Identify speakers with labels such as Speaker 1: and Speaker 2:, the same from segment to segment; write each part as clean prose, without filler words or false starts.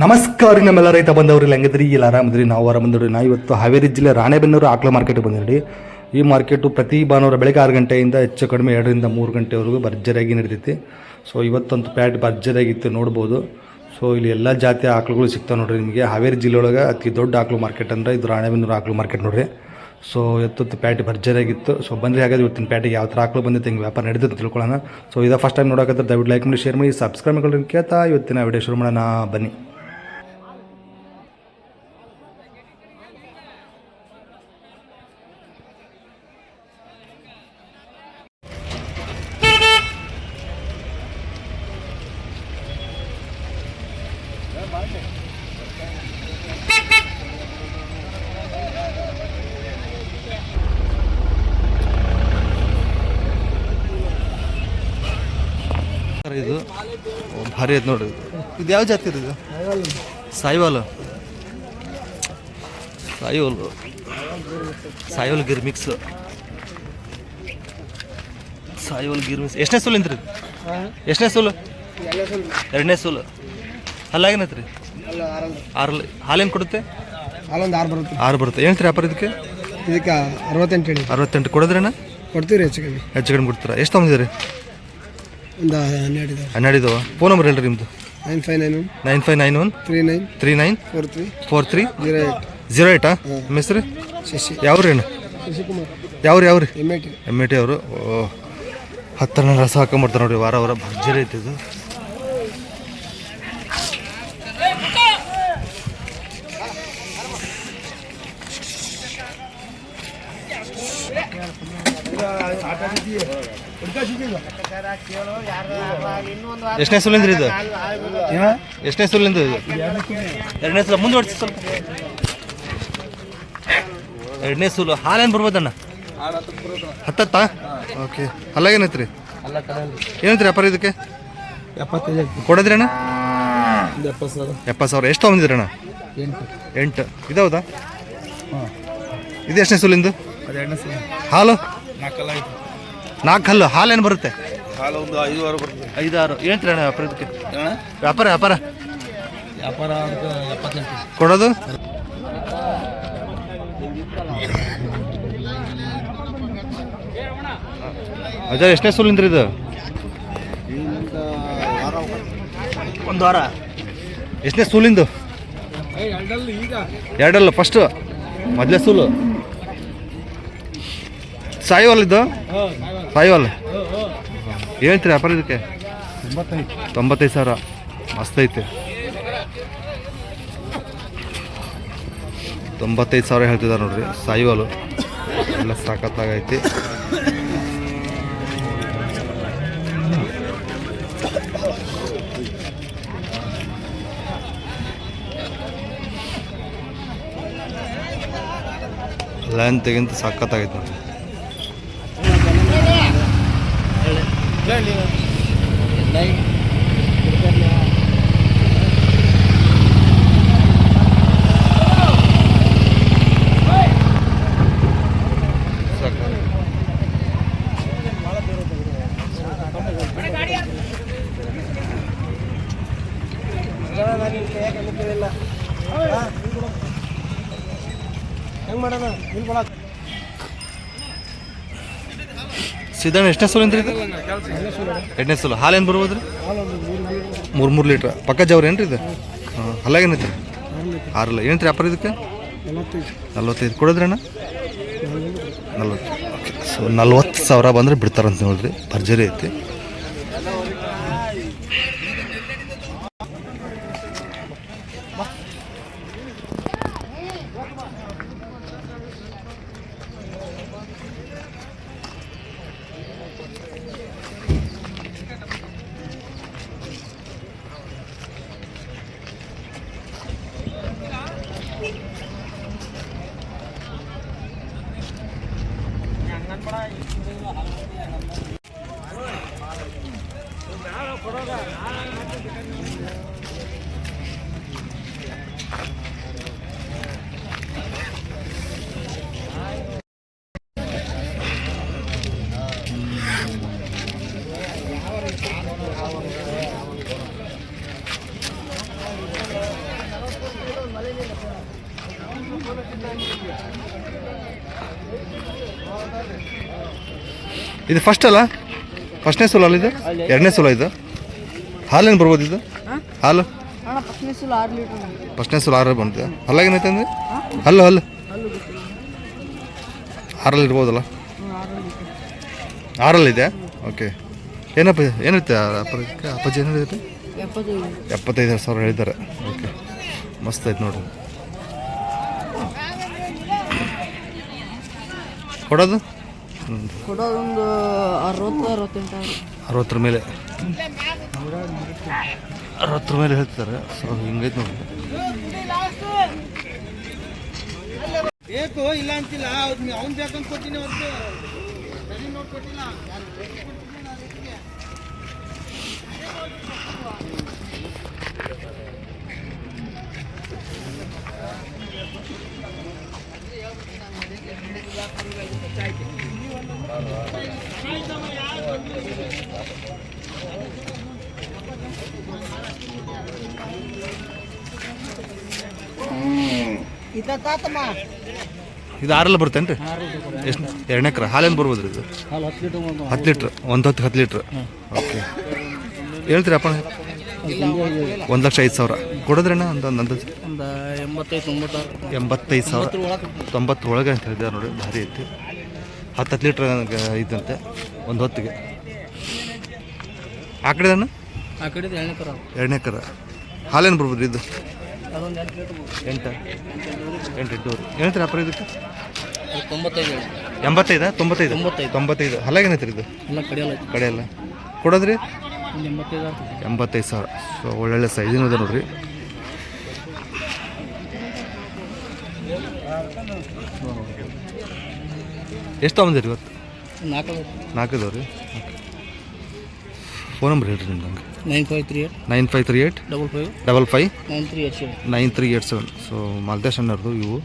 Speaker 1: ನಮಸ್ಕಾರ ನಮ್ಮೆಲ್ಲ ರೈತ ಬಂದವ್ರಿ ಹೆಂಗಿದ್ರಿ ಇಲ್ಲ ಆರಾಮದ್ರಿ ನಾವು ಆರಾಮಂದ್ರಿ. ನಾವು ಇವತ್ತು ಹಾವೇರಿ ಜಿಲ್ಲೆ ರಾಣೆಬೆನ್ನೂರು ಆಕಳ ಮಾರ್ಕೆಟ್ಗೆ ಬಂದಿರಿ. ಈ ಮಾರ್ಕೆಟು ಪ್ರತಿ ಭಾನುವಾರ ಬೆಳಗ್ಗೆ 6 ಗಂಟೆಯಿಂದ ಹೆಚ್ಚು ಕಡಿಮೆ 2 ರಿಂದ 3 ಗಂಟೆವರೆಗೂ ಭರ್ಜರಿಯಾಗಿ ನಡೆದೈತಿ. ಸೊ ಇವತ್ತಂತೂ ಪ್ಯಾಟ್ ಭರ್ಜರಿಯಾಗಿತ್ತು ನೋಡ್ಬೋದು. ಸೊ ಇಲ್ಲಿ ಎಲ್ಲ ಜಾತಿಯ ಆಕಳುಗಳು ಸಿಗ್ತಾವೆ ನೋಡ್ರಿ. ನಿಮಗೆ ಹಾವೇರಿ ಜಿಲ್ಲೆ ಒಳಗೆ ಅತಿ ದೊಡ್ಡ ಆಕಳು ಮಾರ್ಕೆಟ್ ಅಂದರೆ ಇದು ರಾಣೆಬೆನ್ನೂರು ಆಕಳು ಮಾರ್ಕೆಟ್ ನೋಡ್ರಿ. ಸೊ ಇವತ್ತು ಪ್ಯಾಟ್ ಭರ್ಜರಿಯಾಗಿತ್ತು. ಸೊ ಬಂದರೆ ಹಾಗಾದ್ರೆ ಇವತ್ತಿನ ಪ್ಯಾಟಿಗೆ ಯಾವ ಥರ ಆಕಳು ಬಂದಿತ್ತು, ಹಿಂಗೆ ವ್ಯಾಪಾರ ನಡೆದಿತ್ತು ತಿಳ್ಕೊಳ್ಳೋಣ. ಸೊ ಇದೇ ಫಸ್ಟ್ ಟೈಮ್ ನೋಡೋಕೆ ದಯವಿಟ್ಟು ಲೈಕ್ ಮಾಡಿ, ಶೇರ್ ಮಾಡಿ, ಸಬ್ಸ್ಕ್ರೈಬ್ ಮಾಡ್ಕೊಳ್ಳಿ ಕೇಳ್ತಾ ಇವತ್ತಿನ ವಿಡಿಯೋ ಶುರು ಮಾಡೋಣ ಬನ್ನಿ. ಇದು ಭಾರಿ ಐತೆ ನೋಡ್ರಿ. ಇದು ಯಾವ ಜಾತಿ ಇದು? ಸಾಯಿವಾಲ್ ಗಿರ್ ಮಿಕ್ಸ್. ಸಾಯಿವಾಲ್ ಗಿರ್ ಮಿಕ್ಸ್ ಎಷ್ಟನೇ ಸೂಲು ಅಂತ್ರಿ? ಎಷ್ಟನೇ ಸೂಲು? 2ನೇ ಸೂಲು. ಹಲ್ಲಾಗೇನೈತ್ರಿ? 6. ಹಾಲೇನು ಕೊಡುತ್ತೆ? ಹಾಲೊಂದು 6 ಬರುತ್ತೆ. ಏನಂತ್ರಿ ವ್ಯಾಪಾರ ಇದಕ್ಕೆ? 68 ಕೊಡೋದ್ರೇನ? ಕೊಡ್ತೀವಿ ಹೆಚ್ಚು ಕಡಿಮೆ ಕೊಡ್ತೀರಾ? ಎಷ್ಟು ತೊಗೊಂಡಿದ್ದೀರಿ? ಒಂದು 12 ಇದಾವ. ಫೋನ್ ನಂಬರ್ ಹೇಳ್ರಿ ನಿಮ್ಮದು? 9591 3943 ನಿಮ್ಮ ಹೆಸರು? ಯಾವ್ರಿ ಅಣ್ಣ? ಯಾವ್ರಿ? ಎಮ್ಮೆಟಿ ಅವರು. ಹತ್ತರ ರಸ ಹಾಕೊಂಬರ್ತಾರೆ ನೋಡಿರಿ. ವಾರ ಭರ್ಜರಿ ಐತಿ ಇದು. ಎಷ್ಟನೇ ಸೂಲಿಂದ್ರಿ ಇದು? ಎಷ್ಟನೇ ಸೂಲಿಂದ ಇದು? 2ನೇ ಸೂಲು. ಮುಂದೆ ಹೊಡ್ಸಿ ಸ್ವಲ್ಪ. 2ನೇ ಸೂಲು. ಹಾಲೇನು ಬರ್ಬೋದಣ್ಣ? 10. ಓಕೆ. ಅಲ್ಲಾಗೇನೈತ್ರಿ? ಏನಂತ್ರಿ ವ್ಯಾಪಾರ ಇದಕ್ಕೆ? 75 ಕೊಡೋದ್ರಿ ಅಣ್ಣ? 70,000. ಎಷ್ಟು ತೊಗೊಂಡಿದ್ರಣ್ಣ? 8 ಇದಾವದಾ? ಇದು ಎಷ್ಟನೇ ಸೂಲಿಂದು? ಹಾಲು 4 ಹಲ್ಲು. ಹಾಲೇನು ಬರುತ್ತೆ? ಹಾಲು ಒಂದು 5-6. ಏನಂತೀರ ಅಣ್ಣ ವ್ಯಾಪಾರ ಇದಕ್ಕೆ? ವ್ಯಾಪಾರ ಕೊಡೋದು? ಅಜಯ್ ಎಷ್ಟನೇ ಸೂಲಿಂದ್ರಿ ಇದು? ಒಂದು ವಾರ. ಎಷ್ಟನೇ ಸೂಲಿಂದು? 2 ಫಸ್ಟು ಮೊದಲೇ ಸೂಲು. ಸಾಯಿವಾಲ್ ಇದು? ಸಾಯಿವಾಲ್ ಏನಂತೀರಿ ವ್ಯಾಪಾರ ಇದಕ್ಕೆ? 95,000. ಮಸ್ತ್ ಐತೆ. 95,000 ಹೇಳ್ತಿದ್ದಾರೆ ನೋಡ್ರಿ. ಸಾಯಿವಾಲು ಎಲ್ಲ ಸಾಕತ್ತಾಗೈತಿ. ಲೈನ್ ತೆಗಿಂತ ಸಾಕತ್ತಾಗೈತೆ ನೋಡಿ. ಸಿದ್ದಣ್ಣ ಎಷ್ಟನೇ ಸೂಲು ಅಂದ್ರಿ ಇದು? 2ನೇ ಸೂಲು. ಹಾಲೇನು ಬರ್ಬೋದ್ರಿ? 3 ಲೀಟ್ರ್. ಪಕ್ಕ ಜವ್ರಿ ಏನ್ರಿ ಇದು? ಹಲ್ಲಾಗೇನೈತ್ರಿ? 6. ಏನಂತ್ರಿ ವ್ಯಾಪಾರ ಇದಕ್ಕೆ? 45 ಕೊಡೋದ್ರಣ್ಣ? 40. ಸೊ 40,000 ಬಂದರೆ ಬಿಡ್ತಾರಂತ ನೋಡ್ರಿ. ಭರ್ಜರಿ ಐತಿ. ಇದು ಫಸ್ಟ್ ಅಲ್ಲ, ಫಸ್ಟ್ನೇ ಸೋಲು ಅಲ್ಲ ಇದು, ಎರಡನೇ ಸೋಲ ಇದು. ಹಾಲೇನು ಬರ್ಬೋದು ಇದು? ಹಾಲು ಫಸ್ಟ್ನೇ ಸೋಲು 6 ಬಂದಿದೆ. ಹಲ್ಲಾಗೇನೈತೆ ಅಂದರೆ ಹಲ್ಲು 6 ಇರ್ಬೋದಲ್ಲ, 6 ಓಕೆ. ಏನಪ್ಪ ಏನಿರುತ್ತೆ ಅಪ್ಪಾಜಿ ಏನು ಹೇಳಿದ್ರೆ? 75,000 ಹೇಳಿದ್ದಾರೆ. ಓಕೆ, ಮಸ್ತ್ ಐತೆ ನೋಡ್ರಿ. ಕೊಡೋದು
Speaker 2: ಕೊಡೋದೊಂದು
Speaker 1: 60 ಮೇಲೆ 60 ಮೇಲೆ ಹೇಳ್ತಾರೆ. ಸೊ ಹಿಂಗೈತೆ ನೋಡಿ.
Speaker 3: ಬೇಕು ಇಲ್ಲ ಅಂತಿಲ್ಲ, ಅವ್ನು ಬೇಕಂತ ಕೊಟ್ಟಿನಿ ಹೊರತು ಕೊಟ್ಟಿಲ್ಲ.
Speaker 1: ಇದು 6 ಬರ್ತೇನೆ ರೀ? ಎಷ್ಟು? 2 ಎಕರೆ ಹಾಲೇನು ಬರ್ಬೋದು ರೀ ಇದು? 10 ಲೀಟ್ರ್, 10 ಲೀಟ್ರ್. ಓಕೆ, ಹೇಳ್ತೀರಿ ಅಪ್ಪ? 1,05,000 ಕೊಡೋದ್ರಣ್ಣ? ಒಂದು 85,000, 90 ಒಳಗೆ ಅಂತ ಹೇಳಿದ್ದಾರೆ ನೋಡಿ. ಭಾರಿ ಐತಿ. 10 ಲೀಟ್ರ್ ಇದ್ದಂತೆ ಒಂದು ಹೊತ್ತಿಗೆ. ಆ ಕಡೆ ಅಣ್ಣ?
Speaker 2: ಆ ಕಡೆ
Speaker 1: 2 ಎಕರೆ ಹಾಲೇನು ಬರ್ಬೋದು ಇದು? 8 ಹೇಳ್ತೀರಿ ಅಪ್ಪ ಇದಕ್ಕೆ? 85, 95 ಹಲ್ಲಾಗೇನೈತ್ರಿ ಇದು? ಕಡೆಯಲ್ಲ ಕೊಡೋದ್ರಿ? 85,000. ಸೊ ಒಳ್ಳೊಳ್ಳೆ ಸೈಜಿನೂ ಇದೆ ನೋಡ್ರಿ. ಎಷ್ಟು ತೊಗೊಂಡಿರಿ ಇವತ್ತು? 4 ಇದಾವೆ ರೀ. ಫೋನ್ ನಂಬರ್ ಹೇಳ್ರಿ ನಿಮ್ದು? 9538 55 9387. ಸೊ ಮಾಲ್ತೇಶ್ ಅಣ್ಣರ್ದು ಇವು.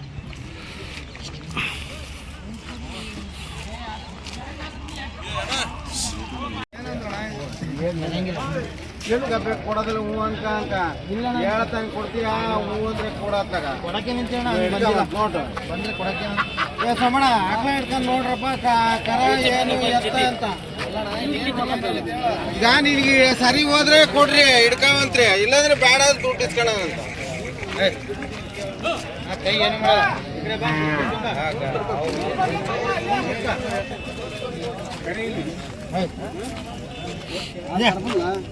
Speaker 3: ಕೊಡೋದಿಲ್ಲ ಹೂ ಅನ್ಕ ಹೇಳ್ತಾನೆ ಕೊಡ್ತೀಯ, ಹೂ ಅಂದ್ರೆ ಕೊಡತ್ತಾಗ ಕೊಡಕ್ಕೆ ನಿಂತೇಣ ಬಂದ್ರೆ ಕೊಡಕ್ಕೆ ಸೋಮಣ್ಣ ಆಕಳ ಹಿಡ್ಕೊಂಡು ನೋಡ್ರಪ್ಪ ಕರ ಏನು ಎತ್ತ ಅಂತ. ಈಗ ನಿನಗೆ ಸರಿ ಹೋದ್ರೆ ಕೊಡ್ರಿ ಹಿಡ್ಕೊಂತ್ರಿ, ಇಲ್ಲಾಂದ್ರೆ ಬೇಡ ದುಡ್ಡು ಇಸ್ಕೊಳ ಅಂತ. ಕೈ ಏನು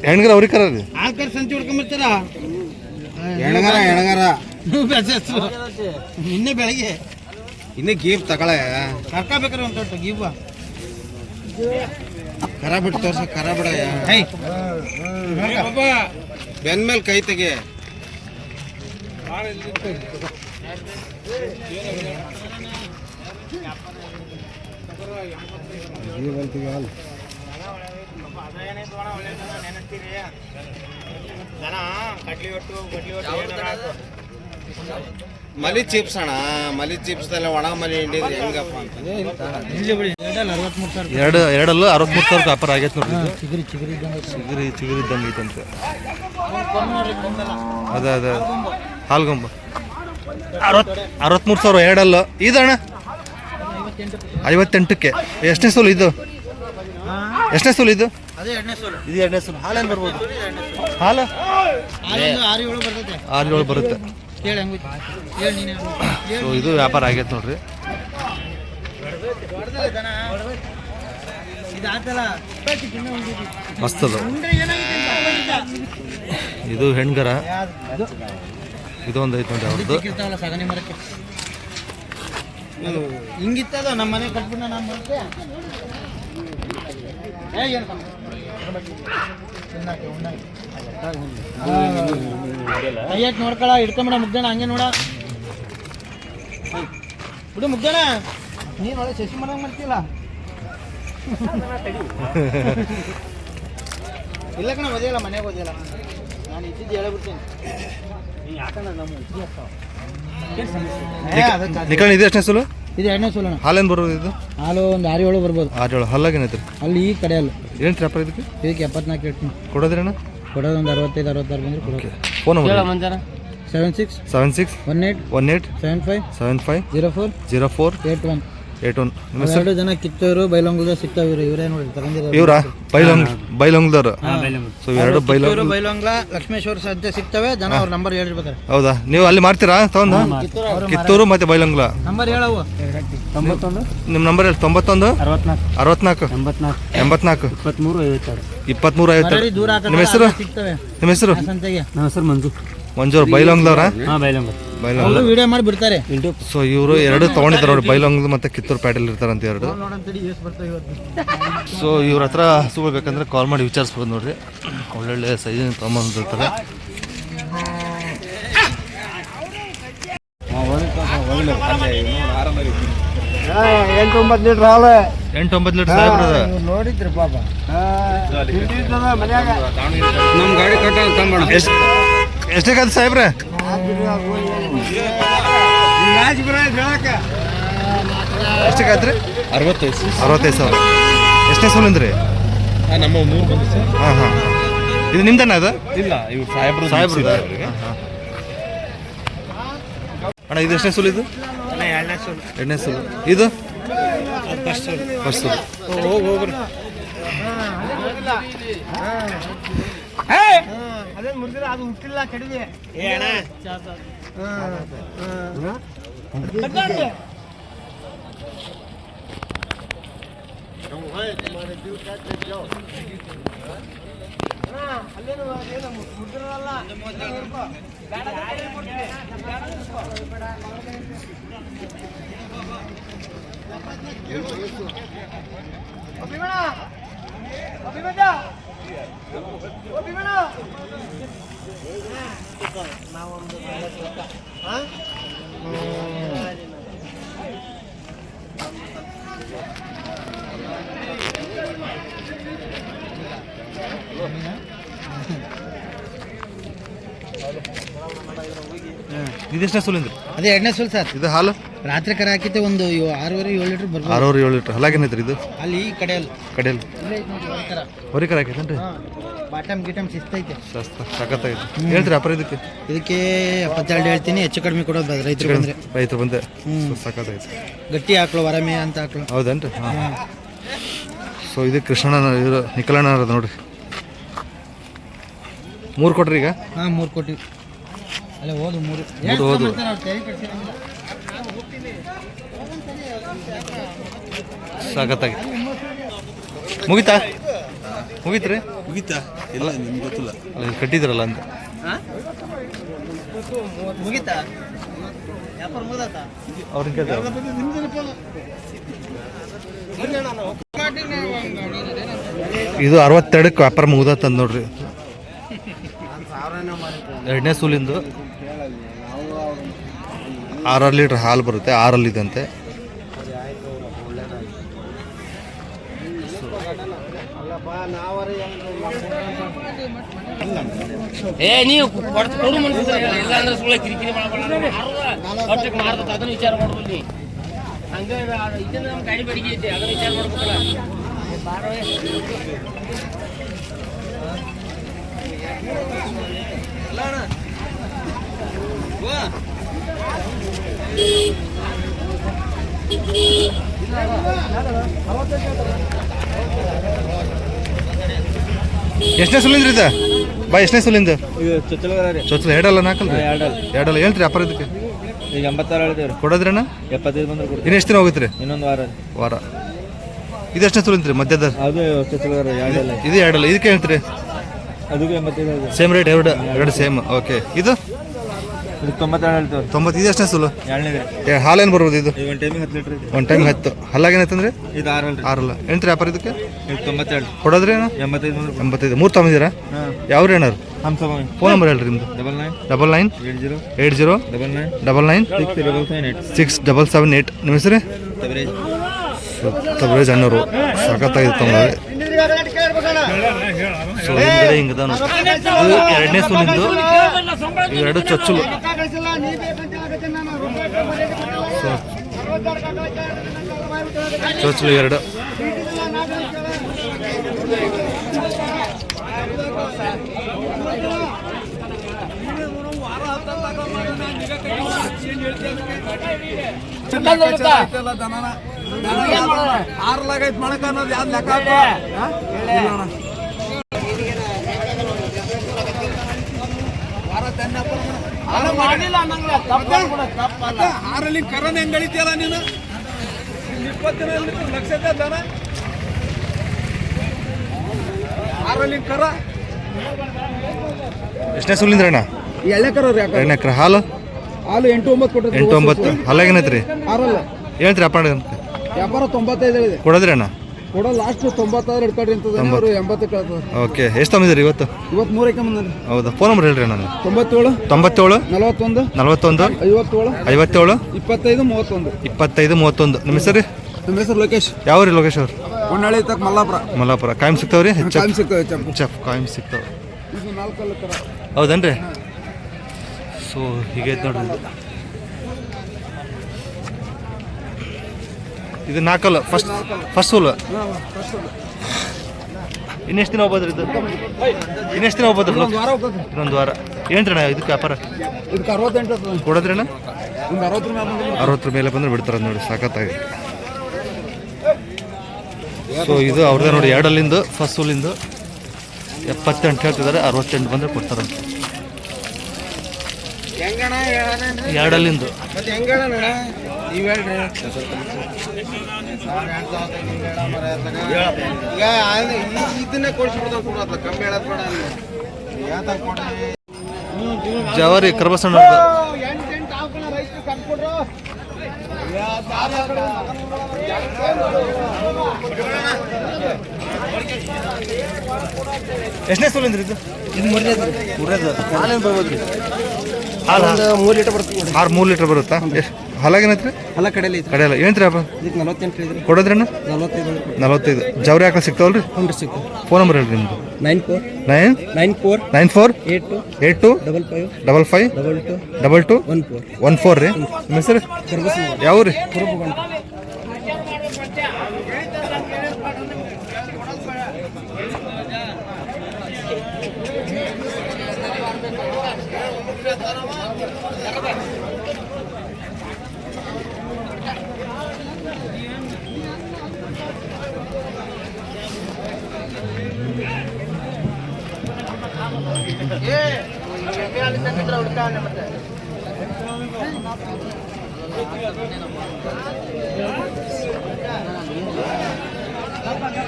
Speaker 1: ಹೆಣ್ಗರ ಅವ್ರಿಗೆ ಕರ ರೀ?
Speaker 3: ಆಲ್ಕರ್ ಸಂಚು ಹಿಡ್ಕೊಂಬರ್ತಾರ. ಎಣಗಾರ ನಿನ್ನೆ ಬೆಳಗ್ಗೆ ಇನ್ನೇ ಗೀಪ್ ತಗೊಳ ಕರ್ಕೋಬೇಕ್ರಿ ಒಂದು ತೊಟ್ಟು ಗೀಬ ಕರ ಬಿಟ್ಟು ತೋರ್ಸ. ಕರ ಬಿಡ ಬೆನ್ ಮೇಲೆ ಕೈ ತೆಗೆ. ಮಲಿ ಚಿಪ್ಸ್ ಅಣ್ಣ, ಮಲಿ ಚಿಪ್ಸ್ ಒಣ ಮಲಿ ಹಿಂಡಿದ್ರಿ ಹೆಂಗಪ್ಪ ಅಂತ.
Speaker 1: 2 63,000 ವ್ಯಾಪಾರ ಆಗೈತೆ ನೋಡ್ರಿ. ಚಿಗುರಿ ಇದ್ದಂಗೆ ಐತಂತೆ. ಅದೇ ಹಾಲ್ಗೊಂಬ 63,000 2 ಇದಣ್ಣ 58ಕ್ಕೆ. ಎಷ್ಟನೇ ಸೋಲು ಇದು? ಎಷ್ಟನೇ ಸೋಲು ಇದು? ಇದು 2ನೇ ಸೋಲು. ಹಾಲೇನು ಬರ್ಬೋದು? ಹಾಲು 6-7 ಬರುತ್ತೆ. ಸೊ ಇದು ವ್ಯಾಪಾರ ಆಗೈತೆ ನೋಡ್ರಿ. ಮಸ್ತ್ ಅದು. ಇದು ಹೆಣ್ಗರ, ಇದೊಂದು ಐತೆ ನೋಡಿ ಅವ್ರದ್ದು.
Speaker 3: ಹಿಂಗಿತ್ತದ ನಮ್ಮ ಮನೆ ಕಟ್ಬಿಡ ನಾನು ಬರುತ್ತೆ. ಅಯ್ಯಕ್ ನೋಡ್ಕೊಳ ಹಿಡ್ಕೊಂಬಿಡ ಮುಗ್ದಣ ಹಂಗೆ ನೋಡ ಬಿಡು ಮುಗ್ದಣ. ನೀನು ಒಳ್ಳೆ ಶಶಿ ಮಾಡಂಗ್ ಮಾಡ್ತೀಯಲ್ಲ. ಇಲ್ಲ ಕಣ ಓದಿಯಲ್ಲ, ಮನೆಗೆ ಓದಿಯಲ್ಲ. ನಾನು ಇದ್ದಿದ್ದು ಹೇಳಬಿಡ್ತೀನಿ.
Speaker 1: ನಿಖಾಣ್ ಇದು ಎಷ್ಟನೇ ಸೋಲು?
Speaker 3: ಇದು 2ನೇ ಸೋಲಣ್ಣ.
Speaker 1: ಹಾಲೇನು ಬರೋದು ಇದು?
Speaker 3: ಹಾಲು ಒಂದು 6-7 ಬರ್ಬೋದು.
Speaker 1: 6-7 ಹಲ್ಲಾಗೇನೈತ್ರಿ?
Speaker 3: ಅಲ್ಲಿ ಈ ಕಡೆ ಅಲ್ಲ.
Speaker 1: ಏನು ವ್ಯಾಪಾರ ಇದಕ್ಕೆ?
Speaker 3: ಇದಕ್ಕೆ 74 ಹೇಳ್ತೀನಿ.
Speaker 1: ಕೊಡೋದ್ರಣ್ಣ?
Speaker 3: ಕೊಡೋದು ಒಂದು 65-66 ಬಂದ್ರೆ ಕೊಡೋದು.
Speaker 1: Phone number
Speaker 3: 76
Speaker 1: 18
Speaker 3: 18
Speaker 1: 75
Speaker 3: 75
Speaker 1: 75
Speaker 3: 04
Speaker 1: 04
Speaker 3: 81.
Speaker 1: A1 ನಿಮ್ಮ ಹೆಸರು?
Speaker 2: ಎರಡು ಜನ ಕಿತ್ತೂರು ಬೈಲೊಂಗದ ಸಿಗ್ತಾವ್ರು ಇವರೇ ನೋಡಿ ತಗೊಂಡಿರೋದು.
Speaker 1: ಇವರಾ ಬೈಲೊಂಗ್ದವ್ರು. ಸೊ ಎರಡು
Speaker 2: ಕಿತ್ತೂರು ಬೈಲೊಂಗ್ಲ ಲಕ್ಷ್ಮೇಶ್ವರ ಸದ್ಯ ಸಿಗ್ತವೆ ಜನ ಅವ್ರ ನಂಬರ್ ಹೇಳಿರ್ಬೇಕಾರೆ.
Speaker 1: ಹೌದಾ ನೀವು ಅಲ್ಲಿ ಮಾಡ್ತೀರಾ ತಗೊಂಡು? ಕಿತ್ತೂರು ಮತ್ತೆ ಬೈಲೊಂಗ್ಲ
Speaker 2: ನಂಬರ್ ಹೇಳವು.
Speaker 4: 91
Speaker 1: ನಿಮ್ಮ ನಂಬರ್ ಹೇಳಿ. 91
Speaker 4: 64
Speaker 1: 64
Speaker 4: 84
Speaker 1: 84
Speaker 4: 23 52
Speaker 1: 23
Speaker 2: ದೂರ
Speaker 1: ನಿಮ್ಮ ಹೆಸರು?
Speaker 2: ಸಿಗ್ತವೆ
Speaker 1: ನಿಮ್ಮ ಹೆಸರು?
Speaker 2: ಸಂತೆಗೆ.
Speaker 4: ನಮ್ಮ ಹೆಸರು
Speaker 1: ಮಂಜೂರ್ ಬೈಲೊಂಗ್ದವ್ರ?
Speaker 4: ಬೈಲಂಗ
Speaker 1: ಬೈಲೊಂಗ್ಲ.
Speaker 2: ವಿಡಿಯೋ ಮಾಡಿ ಬಿಡ್ತಾರೆ.
Speaker 1: ಸೊ ಇವರು ಎರಡು ತಗೊಂಡಿದ್ದಾರೆ ನೋಡಿ, ಬೈಲೊಂಗ್ಲ ಮತ್ತೆ ಕಿತ್ತೂರು ಪ್ಯಾಟೆಲ್ ಇರ್ತಾರಂತ ಎರಡು.
Speaker 2: ನೋಡಂತಡಿ ಎಷ್ಟು ಬರ್ತವೆ ಇವತ್ತು.
Speaker 1: ಸೊ ಇವ್ರ ಹತ್ರ ಹಸುಗಳು ಬೇಕಂದ್ರೆ ಕಾಲ್ ಮಾಡಿ ವಿಚಾರಿಸ್ಬೋದು ನೋಡ್ರಿ, ಒಳ್ಳೊಳ್ಳೆ ಸೈಜಿನ ತೊಗೊಂಬಂದಿರ್ತಾರೆ.
Speaker 3: ಎಂಟು 9 ಲೀಟ್ರ್ ಹಾಲು
Speaker 1: 8-9 ಲೀಟರ್ ಸಾಹೇಬ್ರ
Speaker 2: ನೋಡಿದ್ರಿ ಪಾಪ.
Speaker 3: ಮನ್ಯಾಗ
Speaker 4: ನಮ್ಮ ಗಾಡಿ ಕಟ್ಟ
Speaker 1: ಎಷ್ಟಕ್ಕಾದ ಸಾಹೇಬ್ರೆ? ಎಷ್ಟಕ್ಕಾದ್ರಿ? 65,000. ಎಷ್ಟನೇ ಸೋಲಿಂದ್ರಿ?
Speaker 4: ನಮ್ಮ 3 ಬಂದು ಸರ್.
Speaker 1: ಹಾಂ ಹಾಂ. ಇದು ನಿಮ್ದಣ್ಣ ಅದು?
Speaker 4: ಇಲ್ಲ ಇವ್ರು ಸಾಹೇಬ್ರು
Speaker 1: ಅಣ್ಣ ಇದು ಎಷ್ಟನೇ ಸೋಲು? ಇದು ಎರಡನೇ ಸೋಲು. ಇದು ಫಸ್ಟ್ ಸೋಲು.
Speaker 3: ಅದೇನು ಮುರಿದಿಲ್ಲ, ಅದು ಹುಟ್ಟಿಲ್ಲ ಕಡಿಮೆ.
Speaker 1: ಇದು ಎಷ್ಟನೇ ಸೋಲಿಂದ್ರಿ?
Speaker 2: ಅದೇ ಎರಡನೇ ಸೋಲ್ ಸರ್.
Speaker 1: ಇದು ಹಾಲು
Speaker 2: ರಾತ್ರಿ ಕರೆ ಹಾಕಿತ್ತೆ ಒಂದು 6-7 ಲೀಟರ್ ಬರ್ಬೋದು.
Speaker 1: 6-7 ಲೀಟರ್ ಹಲಾಗೇನೈತ್ರಿ ಇದು?
Speaker 2: ಅಲ್ಲಿ ಈ ಕಡೆಯಲ್ಲಿ
Speaker 1: ಕಡೆಯಲ್ಲಿ ಹೊರಿಕರ ಹಾಕೈತೇನ್ರಿ?
Speaker 2: ಬಾಟಮ್ ಗಿಟಮ್ ಶಿಸ್ತೈತೆ.
Speaker 1: ಸಖತ್ತಾಗೈತೆ. ಹೇಳ್ತೀರಿ ಅಪ್ಪ ಇದಕ್ಕೆ?
Speaker 2: ಇದಕ್ಕೆ 72 ಹೇಳ್ತೀನಿ, ಹೆಚ್ಚು ಕಡಿಮೆ ಕೊಡೋದು ರೈತರು ಬಂದ್ರೆ.
Speaker 1: ರೈತರು ಬಂದೆ ಸಖತ್ತಾಗೈತೆ.
Speaker 2: ಗಟ್ಟಿ ಹಾಕ್ಳು ವರಮೆ ಅಂತ ಹಾಕ್ಳು.
Speaker 1: ಹೌದೇನ್ರಿ? ಹಾಂ. ಸೊ ಇದು ಕೃಷ್ಣಣ್ಣ ಇವರು ನಿಖಲಣ್ಣ ಅದ ನೋಡ್ರಿ. 3 ಕೊಟ್ರಿ ಈಗ?
Speaker 2: ಹಾಂ 3 ಕೊಟ್ಟು ಅಲ್ಲೇ ಹೋದು 3
Speaker 1: ಹೋದು. ಸಖತ್ತಾಗಿತ್ತು. ಮುಗಿತಾ? ಮುಗೀತ್ರಿ?
Speaker 4: ಇಲ್ಲ ನಿಮ್ಗೆ ಗೊತ್ತಿಲ್ಲ.
Speaker 1: ಅಲ್ಲ ಕಟ್ಟಿದ್ರಲ್ಲ ಅಂತ.
Speaker 2: ಮುಗಿತಾ ವ್ಯಾಪಾರ ಮುಗ್ದಾತಾ?
Speaker 1: ಅವ್ರಿಗೆ ಇದು 62ಕ್ಕೆ ವ್ಯಾಪಾರ ಮುಗ್ದತ್ತಂದು ನೋಡ್ರಿ. ಎರಡನೇ ಸೂಲಿಂದು 6 ಲೀಟ್ರ್ ಹಾಲು ಬರುತ್ತೆ, 6 ಇದಂತೆ.
Speaker 5: ನೀವು ಕೊಡು ಮನ್ಸಿದ್ರೆ ಇಲ್ಲ ಅಂದ್ರೆ ಸುಳ್ಳ ಕಿರಿಕಿರಿ ಮಾಡಬೇಡ. ಅಷ್ಟಕ್ಕೆ ಮಾರ್ತದ ಅದನ್ನ ವಿಚಾರ ಮಾಡೋದು. ಹಂಗೆ ಇದನ್ನ ನಮ್ಮ ಗಾಡಿ ಬಾಡಿಗೆ ಐತೆ, ಅದನ್ನ ವಿಚಾರ ಮಾಡ್ಬೇಕಲ್ಲ.
Speaker 1: ಎಷ್ಟನೇ ಸುಲಿಂದ್ರಿ ಇದು? ಬಾ ಎಷ್ಟನೇ ಸುಲಿಂದು? ಚೊಚ್ಚಲ ಎರಡಲ್ಲ ನಾಲ್ಕಲ್ಲ? ಎರಡಲ್ಲ. ಹೇಳ್ತೀರಿ ಅಪ್ಪ ಇದಕ್ಕೆ?
Speaker 4: ಈಗ 86 ಹೇಳ್ತೇವ್ರಿ.
Speaker 1: ಕೊಡೋದ್ರಣ್ಣ?
Speaker 4: 75 ಬಂದ್ರೆ ಕೊಡ್ತೀವಿ.
Speaker 1: ಇನ್ನು ಎಷ್ಟು ದಿನ ಹೋಗುತ್ತೆ ರೀ?
Speaker 4: ಇನ್ನೊಂದು
Speaker 1: ವಾರ. ಇದು ಎಷ್ಟನೇ ಸುಲಿಂದ್ರಿ ಮಧ್ಯದ?
Speaker 4: ಅದು ಎರಡಲ್ಲ.
Speaker 1: ಇದು ಎರಡಲ್ಲ. ಇದಕ್ಕೆ ಹೇಳ್ತೀರಿ?
Speaker 4: ಅದಕ್ಕೆ 85
Speaker 1: ಸೇಮ್ ರೇಟ್? ಎರಡು ಸೇಮ್. ಓಕೆ. ಇದು
Speaker 4: 92 ಹೇಳ್ತೇವ್ರಿ.
Speaker 1: 90. ಇದು ಎಷ್ಟನೇ ಸುಲು?
Speaker 4: ಎರಡನೇದ್ರಿ.
Speaker 1: ಹಾಲೇನು ಬರ್ಬೋದು ಇದು?
Speaker 4: ಈಗ ಒಂದು ಟೈಮಿಗೆ 10 ಲೀಟ್ರ್ ಇದೆ.
Speaker 1: ಒಂದು ಟೈಮ್ 10. ಹಲ್ಲಾಗೇನೈತಂದ್ರೆ?
Speaker 4: ಇದು 6 ಅಲ್ರಿ.
Speaker 1: 6 ಹೇಳ್ತೀರಿ ವ್ಯಾಪಾರ ಇದಕ್ಕೆ?
Speaker 4: ಇದು 92
Speaker 1: ಕೊಡೋದ್ರಿ ಅಣ್ಣ?
Speaker 4: 85 ಬಂದ್ರೆ
Speaker 1: 85. 3 ತಗೊಂಡಿದ್ದೀರಾ?
Speaker 4: ಹಾಂ.
Speaker 1: ಯಾವ್ರಿ ಅಣ್ಣ?
Speaker 4: ಹಂಸಭಾವಿ.
Speaker 1: ಫೋನ್ ನಂಬರ್ ಹೇಳ್ರಿ ನಿಮ್ದು?
Speaker 4: 99
Speaker 1: 99
Speaker 4: 80
Speaker 1: 80
Speaker 4: 99
Speaker 1: 99
Speaker 4: 6778
Speaker 1: 6778. ನಿಮ್ಮ ಹೆಸರು?
Speaker 4: ತಬರೇಜ್.
Speaker 1: ತಬರೇಜ್ ಅಣ್ಣವರು. ಸಖತ್ತಾಗಿತ್ತು ತಗೊಂಡ್ರೆ. ಸೊ ಹಿಂದ್ಗಡೆ ಹಿಂಗದ ಇದು ಎರಡನೇ ಸೂಲಿಂದು. ಇವೆರಡು ಚೊಚ್ಚಲು. ಚೊಚ್ಚಲು ಎರಡು.
Speaker 3: ಆರ್ಲಾಗೈತ್ ಮೊಳಕ ಅನ್ನೋದು ಯಾವ್ದು ಲೆಕ್ಕ ಆರಲ್ಲಿ ಕರನ್ ಹೆಂಗ್ ಗಳಿತೀಯಲ್ಲ ನೀನು 20 ಲಕ್ಷ ದನ ಆರಲ್ಲಿ ಕರ
Speaker 1: ಎಷ್ಟನೇ ಸುಲಿಂದ್ರ ಅಣ್ಣ?
Speaker 3: ಎಳ್ಳೆ ಕರ ರೀ.
Speaker 1: 2 ಎಕರೆ ಹಾಲು
Speaker 3: ಹಾಲು 8-9 ಕೊಟ್ಟರೆ
Speaker 1: 8-9 ಹಾಲಾಗೇನೈತೆ ರೀ?
Speaker 3: ಆರಲ್ಲ
Speaker 1: ಹೇಳ್ತೀರಿ ಅಪ್ಪ
Speaker 3: ವ್ಯಾಪಾರ 95 ಇದೆ.
Speaker 1: ಕೊಡೋದ್ರಿ ಅಣ್ಣ?
Speaker 3: ಕೊಡೋ ಲಾಸ್ಟ್ 96 ಇಡ್ತಾಡ್ರಿ ಅಂತದ ಅವರು 80 ಕೇಳ್ತಾರೆ.
Speaker 1: ಓಕೆ, ಎಷ್ಟು ತಂದಿದ್ದೀರಿ ಇವತ್ತು?
Speaker 3: ಇವತ್ತು 3 ಐಕೆ ಬಂದ್ರಿ.
Speaker 1: ಹೌದಾ? ಫೋನ್ ನಂಬರ್ ಹೇಳ್ರಿ ಅಣ್ಣ.
Speaker 3: 97
Speaker 1: 97
Speaker 3: 41
Speaker 1: 41
Speaker 3: 57
Speaker 1: 57
Speaker 3: 25 31.
Speaker 1: 25 31. ನಿಮ್ಮ ಹೆಸರು?
Speaker 3: ನಮ್ಮ ಹೆಸರು ಲೋಕೇಶ್.
Speaker 1: ಯಾವ ರೀ ಲೋಕೇಶ್ ಅವ್ರು?
Speaker 3: ಹೊನ್ನಾಳಿ ತಕ್ಕ ಮಲ್ಲಾಪುರ.
Speaker 1: ಮಲ್ಲಾಪುರ. ಕಾಯಂ ಸಿಗ್ತಾವ್ರಿ?
Speaker 3: ಟೈಮ್ ಸಿಗ್ತದೆ
Speaker 1: ಚೆಫ್ ಕಾಯಂ ಸಿಗ್ತಾವೆ.
Speaker 3: ಇದು 4 ಕರ.
Speaker 1: ಹೌದನ್ರಿ? ಸೊ ಹೀಗೈತೆ ನೋಡ್ರಿ ಇದು. ಇದು 4 ಫಸ್ಟ್ ಸೂಲು. ಇನ್ನೆಷ್ಟು ದಿನ ಹೋಗ್ಬೋದ್ರಿ ಇದು? ಇನ್ನೆಷ್ಟು ದಿನ ಹೋಗ್ಬೋದು? ಇನ್ನೊಂದು ವಾರ. ಏನ್ರಿ ಇದಕ್ಕೆ ವ್ಯಾಪಾರ?
Speaker 3: ಇದಕ್ಕೆ 68
Speaker 1: ಕೊಡೋದ್ರಿ ಅಣ್ಣ?
Speaker 3: 60
Speaker 1: ಮೇಲೆ ಬಂದ್ರೆ ಬಿಡ್ತಾರೆ ನೋಡಿ. ಸಾಕತ್ತಾಗಿ. ಸೊ ಇದು ಅವ್ರದ್ದೇ ನೋಡಿ. 2 ಫಸ್ಟ್ ಸೂಲಿಂದು 78 ಹೇಳ್ತಿದ್ದಾರೆ. 68 ಬಂದರೆ ಕೊಡ್ತಾರೆ. 2
Speaker 3: ಮತ್ತೆ ಹೆಂಗಣ ನೀವು ಹೇಳ್ರಿ. ಈಗ ಇದನ್ನೇ ಕೊಡಿಸ್ಬಿಡ್ತಾವ ಕೊಡೋದ ಕಮ್ಮಿ ಹೇಳಕ್ ಬೇಡ. ಯಾತಕ್ಕೆ ಕೊಡ್ರಿ
Speaker 1: ಜವಾರಿ ಕರ್ಬಸಣ್ಣ. ಎಷ್ಟನೇ ಸೂಲಿಂದ್ರಿ ಇದು?
Speaker 2: ಇದು
Speaker 1: ಮೂರನೇದು. ಹಾಲೇನು ಬರ್ಬೋದ್ರಿ? ಹಾಲು
Speaker 2: 3 ಲೀಟರ್ ಬರ್ತದೆ.
Speaker 1: 3 ಲೀಟ್ರ್ ಬರುತ್ತಾ? ಎಷ್ಟು ಹಾಲಾಗೇನೈತ್ರಿ?
Speaker 2: ಅಲ್ಲ ಕಡೆಯಲ್ಲಿ
Speaker 1: ಕಡೆಯಲ್ಲ. ಏನ್ರಿ ಅಪ್ಪ?
Speaker 2: ಇದಕ್ಕೆ 48 ಇದ್ರಿ.
Speaker 1: ಕೊಡೋದ್ರಣ್ಣ?
Speaker 2: 45
Speaker 1: ಜವರಿ ಹಾಕಲು ಸಿಗ್ತಾವಲ್ರಿ?
Speaker 2: ಹ್ಞೂ ಸಿಗ್ತದೆ.
Speaker 1: ಫೋನ್ ನಂಬರ್ ಹೇಳ್ರಿ ನಿಮ್ದು.
Speaker 2: 94
Speaker 1: 94 82
Speaker 2: 85
Speaker 1: 55
Speaker 2: 22
Speaker 1: 22 14 ರೀ. ನಿಮ್ಮ ಹೆಸರು? ಯಾವ ರೀ?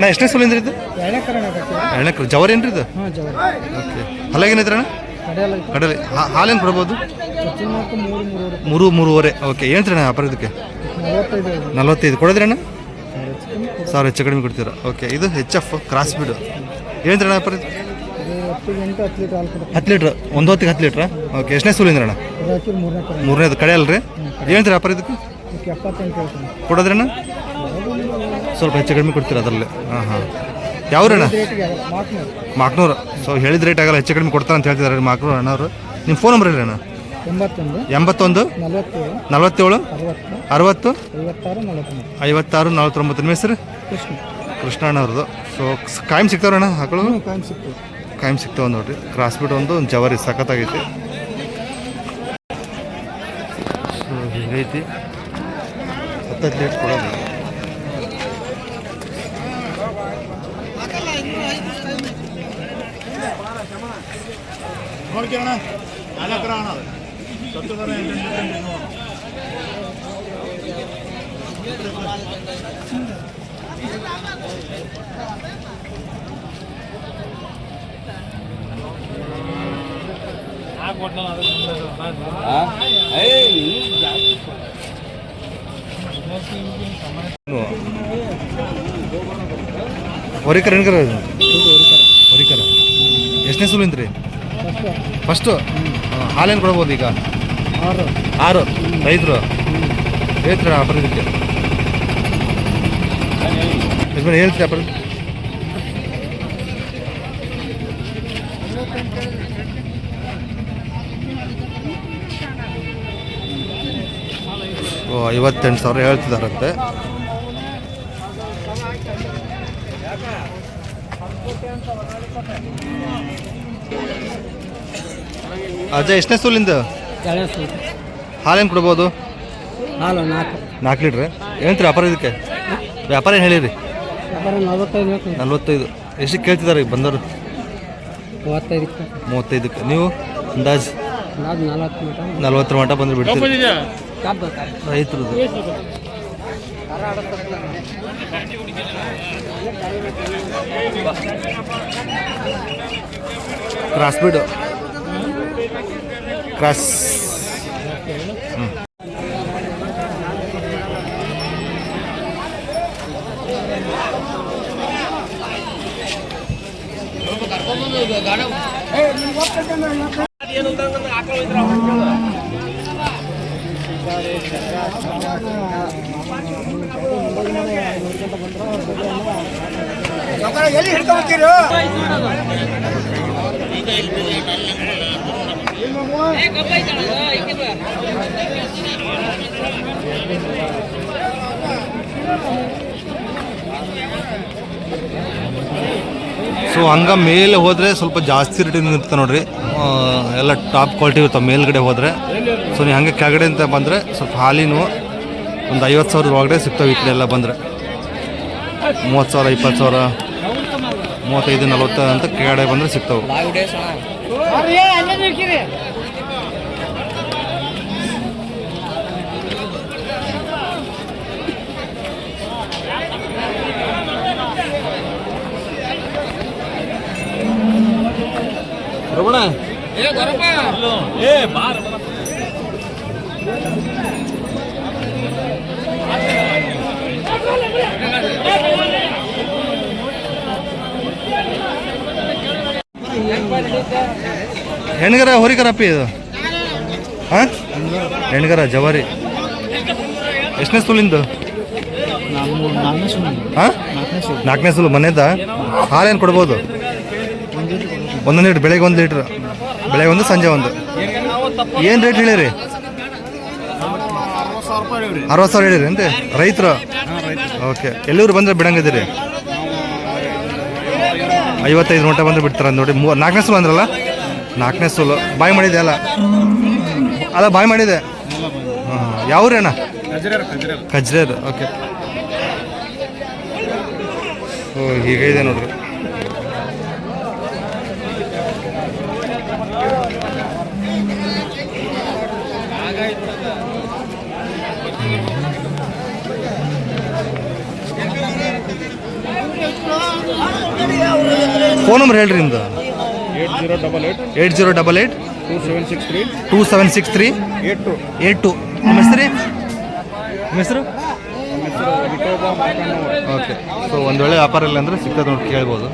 Speaker 1: ನಾ ಎಷ್ಟನೇ ಸೂಲಿಂದ್ರಿ ಇದು? 2 ಎಕರೆ. ಜವರಿ ಏನ್ರಿ ಇದು? ಓಕೆ. ಹಾಲಾಗೇನೈತ್ರಿ ಅಣ್ಣ? ಕಡಲೆ. ಹಾಲೇನು ಕೊಡ್ಬೋದು? 3-3.5. ಓಕೆ. ಏನ್ರಿ ಅಣ್ಣ ವ್ಯಾಪಾರ ಇದಕ್ಕೆ? 45 ಕೊಡೋದ್ರಿ ಅಣ್ಣ? 1000 ಹೆಚ್ಚು ಕಡಿಮೆ ಕೊಡ್ತೀರಾ? ಓಕೆ. ಇದು HF ಕ್ರಾಸ್ ಬೀಡು. ಏನ್ರಿ ಅಣ್ಣ ವ್ಯಾಪಾರ? 10 ಲೀಟ್ರ್. ಒಂದು ಹೊತ್ತಿಗೆ 10 ಲೀಟ್ರಾ? ಓಕೆ. ಎಷ್ಟನೇ ಸೂಲಿಂದ್ರಿ ಅಣ್ಣ? 3ನೇದು. ಕಡೆ ಅಲ್ರಿ? ಏನ್ರಿ ವ್ಯಾಪಾರ ಇದಕ್ಕೆ? ಕೊಡೋದ್ರಿ ಅಣ್ಣ? ಸ್ವಲ್ಪ ಹೆಚ್ಚು ಕಡಿಮೆ ಕೊಡ್ತೀರಾ ಅದರಲ್ಲಿ? ಹಾಂ. ಯಾವ್ರಣ್ಣ? ಮಾಕ್ನೂರು. ಸೊ ಹೇಳಿದ ರೇಟ್ ಆಗಲ್ಲ, ಹೆಚ್ಚು ಕಡಿಮೆ ಕೊಡ್ತಾರೆ ಅಂತ ಹೇಳ್ತಿದ್ದಾರೆ ಮಾಕ್ನೂರು ಅಣ್ಣವರು. ನಿಮ್ಮ ಫೋನ್ ನಂಬರ್ ಹೇಳಿ ಅಣ್ಣ. 81 47 60 56 49. ನಿಮ್ಮ ಹೆಸರು? ಕೃಷ್ಣ ಅಣ್ಣವ್ರದ್ದು. ಸೊ ಕಾಯಂ ಸಿಗ್ತಾವ್ರಣ್ಣ ಹಾಕೊಳ್ಳೋದು? ಕಾಯಂ ಸಿಗ್ತಾವ ನೋಡ್ರಿ. ಕ್ರಾಸ್ ಬಿಟ್ಟು ಒಂದು ಜವಾರಿ ಸಖತ್ತಾಗೈತಿ. ಸೊ ಹೀಗೈತಿ. 10 ಲೀಟ್ರ್ ಕೊಡೋದು.
Speaker 6: ನೋಡ್ಕೊಳ್ಳೋಣ. 4 ಎಕರೆ ಅಣ್ಣ ಅದು. 10 ಎಕರೆ 8
Speaker 1: ಹೊರಿಕರ ಹೆಣ್ಕರ? ಹೊರಿಕರ. ಎಷ್ಟನೇ ಸೂಲಿಂದ್ರಿ? ಫಸ್ಟು. ಹಾಲೇನು ಕೊಡ್ಬೋದು ಈಗ? 6 ರೈತರು ಹೇಳ್ತೀರ ವ್ಯಾಪಾರ ಇದಕ್ಕೆ? ಯಜಮಾನ್ ಹೇಳ್ತೀರ ವ್ಯಾಪಾರ? ಓ 58,000 ಹೇಳ್ತಿದಾರಂತೆ. ಅಜಯ್ ಎಷ್ಟನೇ ಸೂಲಿಂದ? ಹಾಲೇನು ಕೊಡ್ಬೋದು?
Speaker 2: ಹಾಲು
Speaker 1: 4 ಲೀಟ್ರ್. ಏನಂತೀರಿ ವ್ಯಾಪಾರ ಇದಕ್ಕೆ? ವ್ಯಾಪಾರ ಏನು ಹೇಳಿರಿ?
Speaker 2: 45
Speaker 1: 45. ಎಷ್ಟಕ್ಕೆ ಕೇಳ್ತಿದ್ದಾರೆ ಈಗ ಬಂದವರು? 35ಕ್ಕೆ. ನೀವು ಅಂದಾಜು 40 ಮಟ ಬಂದ್ರೆ ಬಿಡ್ತೀರಿ? ರೈತರು ಕ್ರಾಸ್ ಬೀಡ್ ಕ್ರಾಸ್.
Speaker 3: ಎಲ್ಲಿ ಹಿಡ್ಕೊಂಡ್ಬರ್ತೀರಿ?
Speaker 1: ಸೊ ಹಂಗ ಮೇಲೆ ಹೋದರೆ ಸ್ವಲ್ಪ ಜಾಸ್ತಿ ರೇಟಿಂದ ಇರುತ್ತೆ ನೋಡ್ರಿ. ಎಲ್ಲ ಟಾಪ್ ಕ್ವಾಲಿಟಿ ಇರ್ತಾವೆ ಮೇಲ್ಗಡೆ ಹೋದರೆ. ಸೊ ನೀವು ಹಂಗೆ ಕೆಳಗಡೆ ಅಂತ ಬಂದರೆ ಸ್ವಲ್ಪ ಹಾಲಿನೂ ಒಂದು 50,000 ಒಳಗಡೆ ಸಿಗ್ತವೆ. ಈ ಕಡೆ ಎಲ್ಲ ಬಂದರೆ 30,000, 20,000, 35, 40 ಅಂತ ಕೆಳಗಡೆ ಬಂದರೆ ಸಿಗ್ತವೆ. ರಮಣ ಹೆಣ್ಗರ ಹೊರಿಕರಪ್ಪಿ ಇದು? ಹಾಂ, ಹೆಣ್ಗರ ಜವಾರಿ. ಎಷ್ಟನೇ ಸುಲಿಂದು? ಹಾಂ, 4ನೇ ಸುಲು. ಮನೆದ ಹಾಲೇನು ಕೊಡ್ಬೋದು? 1 ಲೀಟ್ರ್. ಬೆಳಗ್ಗೆ 1 ಲೀಟ್ರ್, ಬೆಳಗ್ಗೆ 1, ಸಂಜೆ 1. ಏನು ರೇಟ್ ಹೇಳಿರಿ? 60,000 ಹೇಳಿರಿ ಅಂತೆ ರೈತರು? ಓಕೆ. ಎಲ್ಲೂರು ಬಂದರೆ ಬಿಡಂಗಿದ್ದೀರಿ? 55 ಮಟ್ಟ ಬಂದರೆ ಬಿಡ್ತಾರ ನೋಡಿ. 4ನೇ ಸುಲು ಅಂದ್ರಲ್ಲ? 4ನೇ ಸುಲು. ಬಾಯ್ ಮಾಡಿದೆ ಅಲ್ಲ? ಅಲ್ಲ, ಬಾಯ್ ಮಾಡಿದೆ. ಹಾಂ, ಯಾವ್ರೇನ? ಕಜ್ರೇರ್. ಓಕೆ. ಓ, ಹೀಗೆ ಇದೆ ನೋಡ್ರಿ. ಫೋನ್ ನಂಬರ್ ಹೇಳ್ರಿ ನಿಮ್ದು? 8088 2763 82. ನಿಮ್ಮ ಹೆಸರು? ನಿಮ್ಮ ಹೆಸರು? ಓಕೆ. ಸೊ ಒಂದು ವೇಳೆ ವ್ಯಾಪಾರ ಇಲ್ಲ ಅಂದರೆ ಸಿಗ್ತದೆ ನೋಡಿ, ಕೇಳ್ಬೋದು.